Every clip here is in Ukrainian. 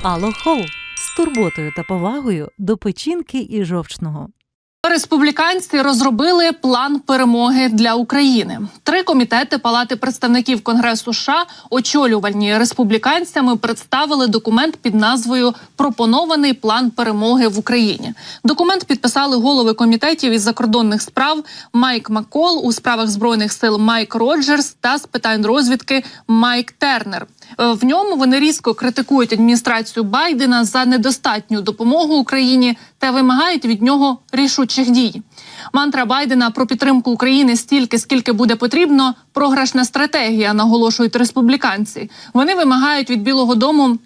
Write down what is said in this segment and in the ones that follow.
Алохол з турботою та повагою до печінки і жовчного. Республіканці розробили план перемоги для України. 3 комітети Палати представників Конгресу США, очолювані республіканцями, представили документ під назвою «Пропонований план перемоги в Україні». Документ підписали голови комітетів із закордонних справ Майк Маккол, у справах Збройних сил Майк Роджерс та з питань розвідки Майк Тернер. В ньому вони різко критикують адміністрацію Байдена за недостатню допомогу Україні та вимагають від нього рішучих дій. Мантра Байдена про підтримку України стільки, скільки буде потрібно – програшна стратегія, наголошують республіканці. Вони вимагають від Білого дому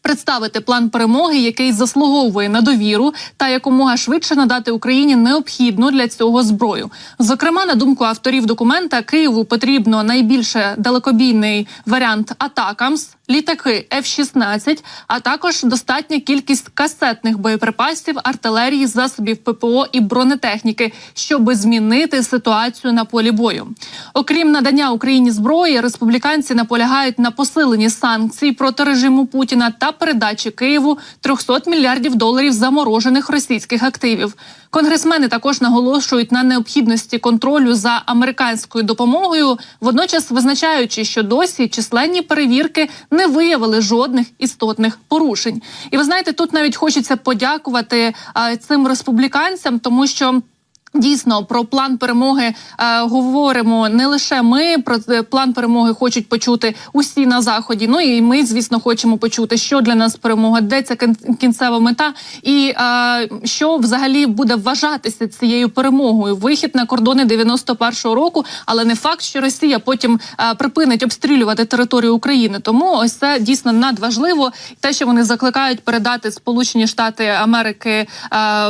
представити план перемоги, який заслуговує на довіру та якомога швидше надати Україні необхідну для цього зброю. Зокрема, на думку авторів документа, Києву потрібно найбільше далекобійний варіант «Атакамс», літаки F-16, а також достатня кількість касетних боєприпасів, артилерії, засобів ППО і бронетехніки, щоб змінити ситуацію на полі бою. Окрім надання Україні зброї, республіканці наполягають на посиленні санкцій проти режиму Путіна та передачі Києву $300 мільярдів заморожених російських активів. Конгресмени також наголошують на необхідності контролю за американською допомогою, водночас визначаючи, що досі численні перевірки не виявили жодних істотних порушень. І ви знаєте, тут навіть хочеться подякувати цим республіканцям, тому що дійсно, про план перемоги говоримо не лише ми, про план перемоги хочуть почути усі на Заході, ну і ми, звісно, хочемо почути, що для нас перемога, де ця кінцева мета і що взагалі буде вважатися цією перемогою. Вихід на кордони 91-го року, але не факт, що Росія потім припинить обстрілювати територію України. Тому ось це дійсно надважливо. Те, що вони закликають передати Сполучені Штати Америки,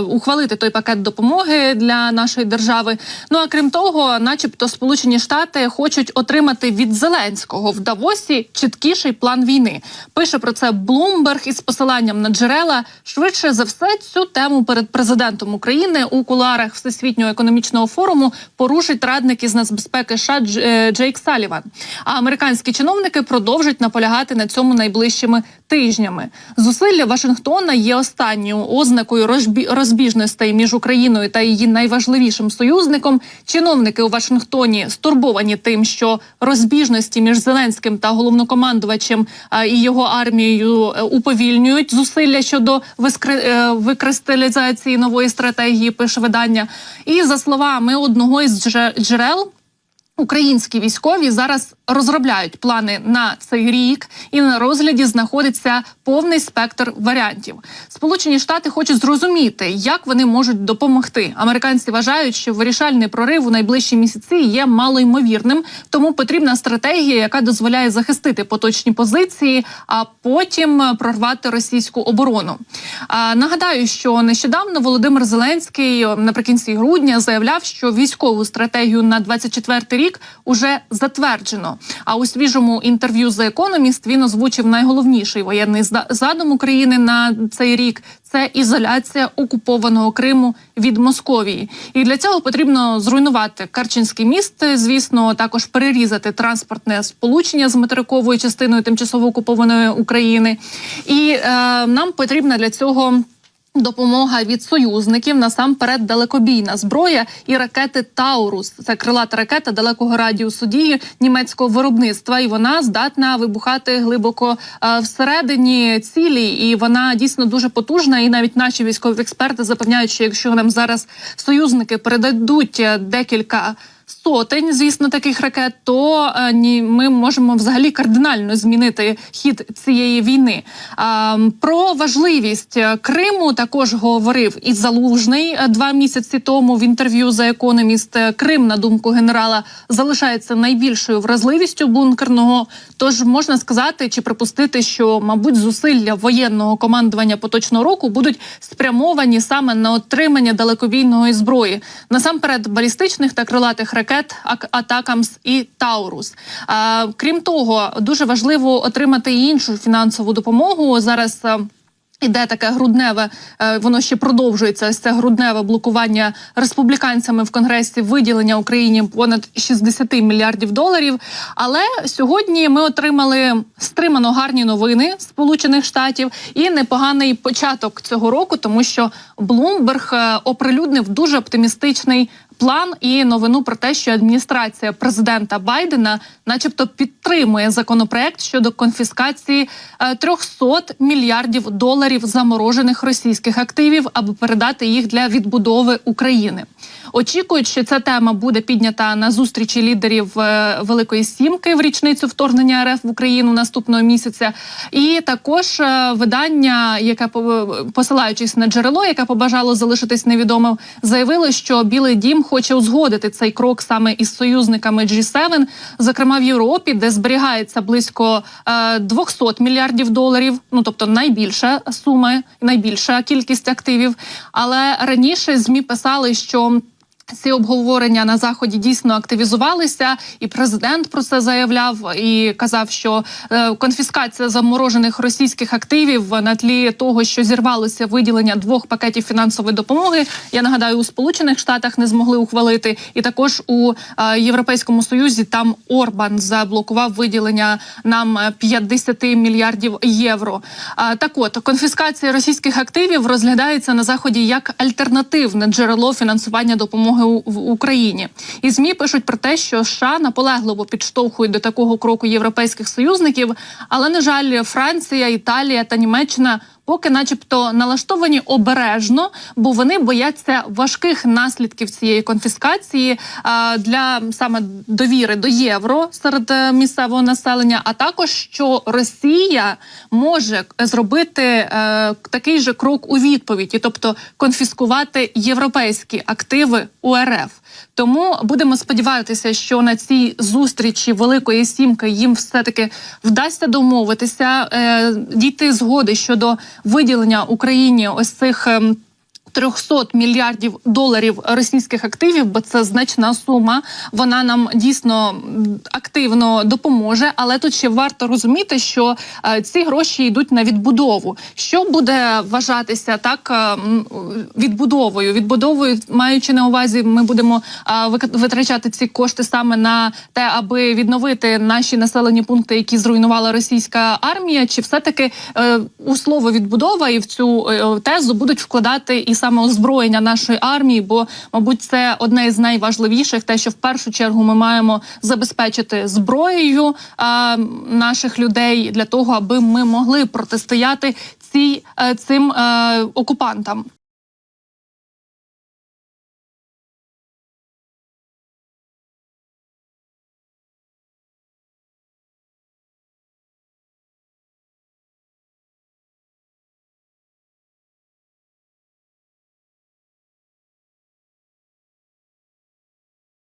ухвалити той пакет допомоги для нашої держави. Ну а крім того, начебто Сполучені Штати хочуть отримати від Зеленського в Давосі чіткіший план війни. Пише про це Bloomberg із посиланням на джерела. Швидше за все, цю тему перед президентом України у кулуарах Всесвітнього економічного форуму порушить радник із нацбезпеки США Джейк Саліван. А американські чиновники продовжать наполягати на цьому найближчими тижнями. Зусилля Вашингтона є останньою ознакою розбіжностей між Україною та її найважливішим союзником. Чиновники у Вашингтоні стурбовані тим, що розбіжності між Зеленським та головнокомандувачем і його армією уповільнюють зусилля щодо викристалізації нової стратегії, пише видання. І за словами одного із джерел, українські військові зараз розробляють плани на цей рік, і на розгляді знаходиться повний спектр варіантів. Сполучені Штати хочуть зрозуміти, як вони можуть допомогти. Американці вважають, що вирішальний прорив у найближчі місяці є малоймовірним, тому потрібна стратегія, яка дозволяє захистити поточні позиції, а потім прорвати російську оборону. Нагадаю, що нещодавно Володимир Зеленський наприкінці грудня заявляв, що військову стратегію на 24-й рік уже затверджено. А у свіжому інтерв'ю The Economist він озвучив найголовніший воєнний задум України на цей рік – це ізоляція окупованого Криму від Московії. І для цього потрібно зруйнувати Керченський міст, звісно, також перерізати транспортне сполучення з материковою частиною тимчасово окупованої України. І нам потрібна для цього допомога від союзників, насамперед далекобійна зброя і ракети «Таурус». Це крилата ракета далекого радіусу дії німецького виробництва, і вона здатна вибухати глибоко всередині цілі, і вона дійсно дуже потужна, і навіть наші військові експерти запевняють, що якщо нам зараз союзники передадуть декілька сотень, звісно, таких ракет, то ми можемо взагалі кардинально змінити хід цієї війни. Про важливість Криму також говорив і Залужний 2 місяці тому в інтерв'ю The Economist. Крим, на думку генерала, залишається найбільшою вразливістю бункерного. Тож можна сказати чи припустити, що, мабуть, зусилля воєнного командування поточного року будуть спрямовані саме на отримання далекобійної зброї. Насамперед, балістичних та крилатих ракет «Атакамс» і «Таурус». Крім того, дуже важливо отримати і іншу фінансову допомогу. Зараз Іде таке грудневе, воно ще продовжується, ось це грудневе блокування республіканцями в Конгресі виділення Україні понад 60 мільярдів доларів. Але сьогодні ми отримали стримано гарні новини з Сполучених Штатів і непоганий початок цього року, тому що Блумберг оприлюднив дуже оптимістичний план і новину про те, що адміністрація президента Байдена начебто підтримує законопроект щодо конфіскації 300 мільярдів доларів заморожених російських активів, аби передати їх для відбудови України. Очікують, що ця тема буде піднята на зустрічі лідерів Великої Сімки в річницю вторгнення РФ в Україну наступного місяця. І також видання, яке, посилаючись на джерело, яке побажало залишитись невідомим, заявило, що Білий дім хоче узгодити цей крок саме із союзниками G7, зокрема в Європі, де зберігається близько 200 мільярдів доларів, ну тобто найбільша сума, найбільша кількість активів. Але раніше ЗМІ писали, що ці обговорення на Заході дійсно активізувалися, і президент про це заявляв, і казав, що конфіскація заморожених російських активів на тлі того, що зірвалося виділення 2 пакетів фінансової допомоги, я нагадаю, у Сполучених Штатах не змогли ухвалити, і також у Європейському Союзі там Орбан заблокував виділення нам 50 мільярдів євро. Так от, конфіскація російських активів розглядається на Заході як альтернативне джерело фінансування допомоги в Україні. І ЗМІ пишуть про те, що США наполегливо підштовхують до такого кроку європейських союзників, але, на жаль, Франція, Італія та Німеччина поки начебто налаштовані обережно, бо вони бояться важких наслідків цієї конфіскації для саме довіри до євро серед місцевого населення, а також, що Росія може зробити такий же крок у відповідь, тобто конфіскувати європейські активи у РФ. Тому будемо сподіватися, що на цій зустрічі Великої Сімки їм все-таки вдасться домовитися, дійти згоди щодо виділення Україні ось цих 300 мільярдів доларів російських активів, бо це значна сума, вона нам дійсно активно допоможе, але тут ще варто розуміти, що ці гроші йдуть на відбудову. Що буде вважатися так відбудовою? Відбудовою, маючи на увазі, ми будемо витрачати ці кошти саме на те, аби відновити наші населені пункти, які зруйнувала російська армія, чи все-таки у слово відбудова і в цю тезу будуть вкладати і саме озброєння нашої армії, бо, мабуть, це одне із найважливіших, те, що в першу чергу ми маємо забезпечити зброєю наших людей для того, аби ми могли протистояти цим окупантам.